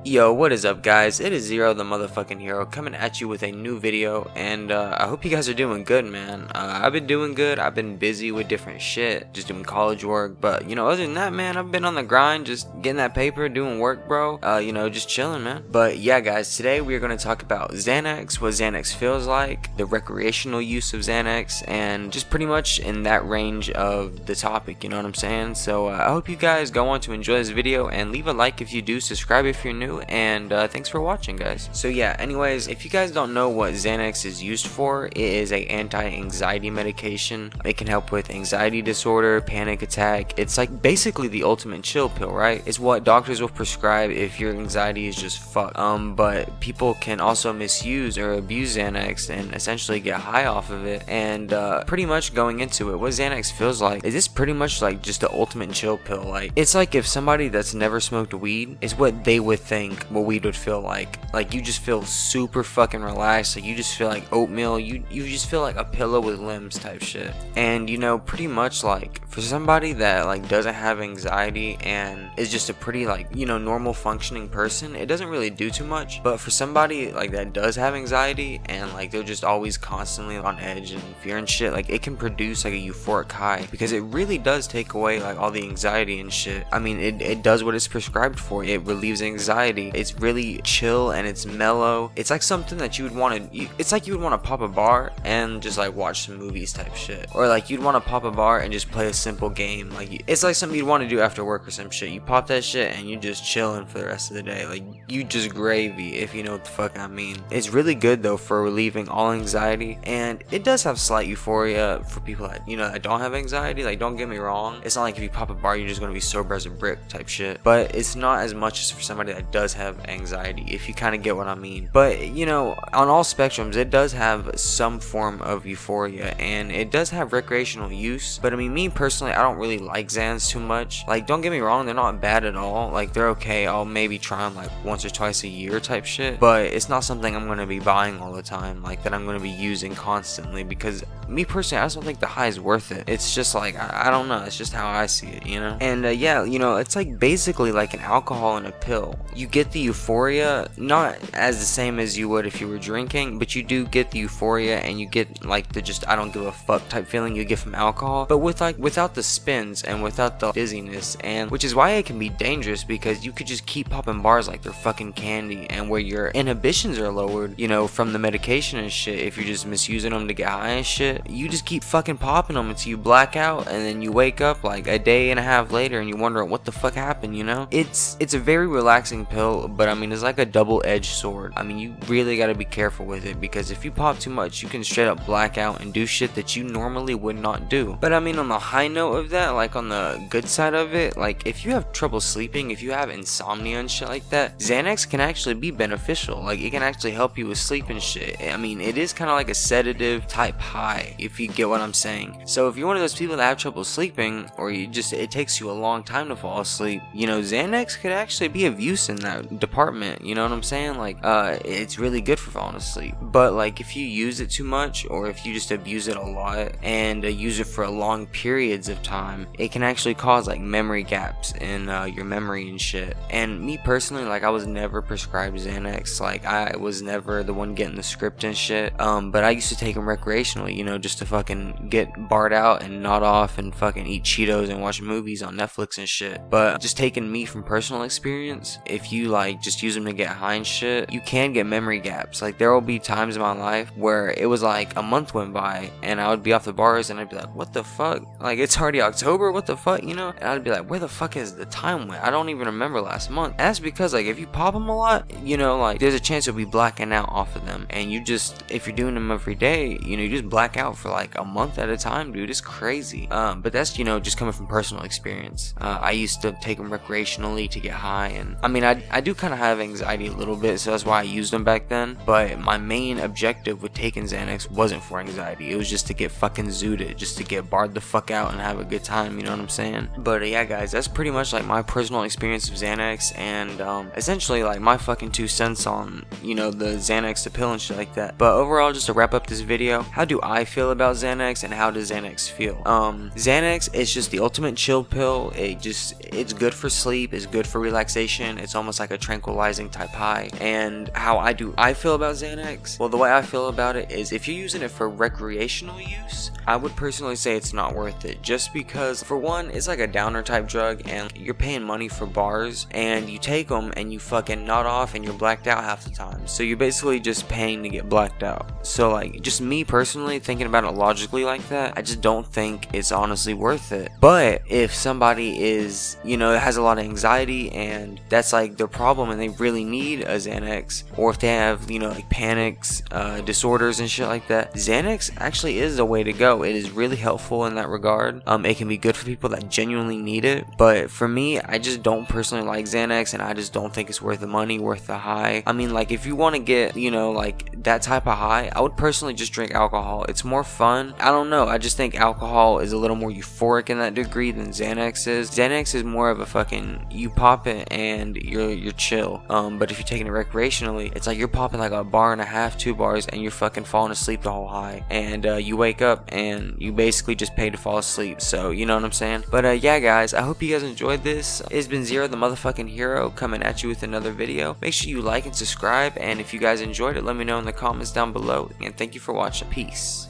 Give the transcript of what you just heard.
Yo, what is up, guys? It is Zero the motherfucking hero coming at you with a new video, and I hope you guys are doing good, man. I've been doing good. I've been busy with different shit, just doing college work, but other than that, man, I've been on the grind, just getting that paper, doing work, bro. Just chilling, man. But yeah, guys, today we are going to talk about Xanax, what Xanax feels like, the recreational use of Xanax, and just pretty much in that range of the topic, you know what I'm saying? So I hope you guys go on to enjoy this video, and leave a like if you do, subscribe if you're new, and thanks for watching, guys. So yeah, anyways, if you guys don't know what Xanax is used for, it is a anti-anxiety medication. It can help with anxiety disorder, panic attack. It's like basically the ultimate chill pill, right? It's what doctors will prescribe if your anxiety is just fucked. But people can also misuse or abuse Xanax and essentially get high off of it. And pretty much going into it, what Xanax feels like is this pretty much like just the ultimate chill pill. Like, it's like if somebody that's never smoked weed is what they would think what weed would feel like. Like, you just feel super fucking relaxed. Like, you just feel like oatmeal. You just feel like a pillow with limbs type shit. And pretty much like for somebody that like doesn't have anxiety and is just a pretty like normal functioning person, it doesn't really do too much. But for somebody like that does have anxiety and like they're just always constantly on edge and fear and shit, like it can produce like a euphoric high, because it really does take away like all the anxiety and shit. I mean, it does what it's prescribed for. It relieves anxiety. It's really chill and it's mellow. It's like something that you would want to, it's like you would want to pop a bar and just like watch some movies type shit, or like you'd want to pop a bar and just play a simple game. Like, it's like something you'd want to do after work or some shit. You pop that shit and you just chilling for the rest of the day. Like, you just gravy, if you know what the fuck I mean. It's really good though for relieving all anxiety, and it does have slight euphoria for people that that don't have anxiety. Like, don't get me wrong, it's not like if you pop a bar you're just gonna be sober as a brick type shit, but it's not as much as for somebody that does have anxiety, if you kind of get what I mean. But on all spectrums, it does have some form of euphoria, and it does have recreational use. But I mean, me personally, I don't really like Xans too much. Like, don't get me wrong, they're not bad at all. Like, they're okay. I'll maybe try them like once or twice a year type shit, but it's not something I'm gonna be buying all the time, like that I'm gonna be using constantly, because me personally, I just don't think the high is worth it. It's just like, I don't know, it's just how I see it, and yeah, it's like basically like an alcohol in a pill. You get the euphoria, not as the same as you would if you were drinking, but you do get the euphoria, and you get like the just I don't give a fuck type feeling you get from alcohol, but with like without the spins and without the dizziness, and which is why it can be dangerous, because you could just keep popping bars like they're fucking candy, and where your inhibitions are lowered, from the medication and shit. If you're just misusing them to get high and shit, you just keep fucking popping them until you black out, and then you wake up like a day and a half later and you wonder what the fuck happened. It's a very relaxing pill, but I mean, it's like a double-edged sword. I mean, you really got to be careful with it, because if you pop too much, you can straight up black out and do shit that you normally would not do. But I mean, on the high note of that, like on the good side of it, like if you have trouble sleeping, if you have insomnia and shit like that, Xanax can actually be beneficial. Like, it can actually help you with sleep and shit. I mean, it is kind of like a sedative type high, if you get what I'm saying. So if you're one of those people that have trouble sleeping, or it takes you a long time to fall asleep, Xanax could actually be of use in that department. You know what I'm saying? Like, it's really good for falling asleep. But like, if you use it too much, or if you just abuse it a lot and use it for long periods of time, it can actually cause like memory gaps in your memory and shit. And me personally, like, I was never prescribed Xanax. Like, I was never the one getting the script and shit. But I used to take them recreationally, just to fucking get barred out and nod off and fucking eat Cheetos and watch movies on Netflix and shit. But just taking me from personal experience, if you like just use them to get high and shit, you can get memory gaps. Like, there will be times in my life where it was like a month went by and I would be off the bars and I'd be like, what the fuck? Like, it's already October, what the fuck, And I'd be like, where the fuck is the time went? I don't even remember last month. And that's because like, if you pop them a lot, like there's a chance you'll be blacking out off of them. And you just, if you're doing them every day, you just black out for like a month at a time, dude. It's crazy. But that's, just coming from personal experience. I used to take them recreationally to get high, and I mean, I do kind of have anxiety a little bit, so that's why I used them back then. But my main objective with taking Xanax wasn't for anxiety. It was just to get fucking zooted, just to get barred the fuck out and have a good time, you know what I'm saying? But yeah, guys, that's pretty much like my personal experience of Xanax, and essentially like my fucking 2 cents on, the Xanax, the pill and shit like that. But overall, just to wrap up this video, how do I feel about Xanax, and how does Xanax feel? Xanax is just the ultimate chill pill. it's good for sleep, it's good for relaxation, it's almost like a tranquilizing type high. And how I feel about Xanax? Well, the way I feel about it is if you're using it for recreational use, I would personally say it's not worth it, just because for one, it's like a downer type drug and you're paying money for bars and you take them and you fucking nod off and you're blacked out half the time. So you're basically just paying to get blacked out. So like, just me personally thinking about it logically like that, I just don't think it's honestly worth it. But if somebody is, has a lot of anxiety and that's like their problem and they really need a Xanax, or if they have, like panics, disorders and shit like that, Xanax actually is the way to go. It is really helpful in that regard. It can be good for people that genuinely need it, but for me, I just don't personally like Xanax, and I just don't think it's worth the money, worth the high. I mean, like, if you want to get, like that type of high, I would personally just drink alcohol. It's more fun. I don't know, I just think alcohol is a little more euphoric in that degree than Xanax is. Xanax is more of a fucking, you pop it and you're chill. But if you're taking it recreationally, it's like you're popping like a bar and a half, 2 bars, and you're fucking falling asleep the whole high, and you wake up and you basically just pay to fall asleep. So you know what I'm saying. But yeah guys, I hope you guys enjoyed this. It's been Zero the motherfucking hero coming at you with another video. Make sure you like and subscribe, and if you guys enjoyed it, let me know in the comments down below, and thank you for watching. Peace.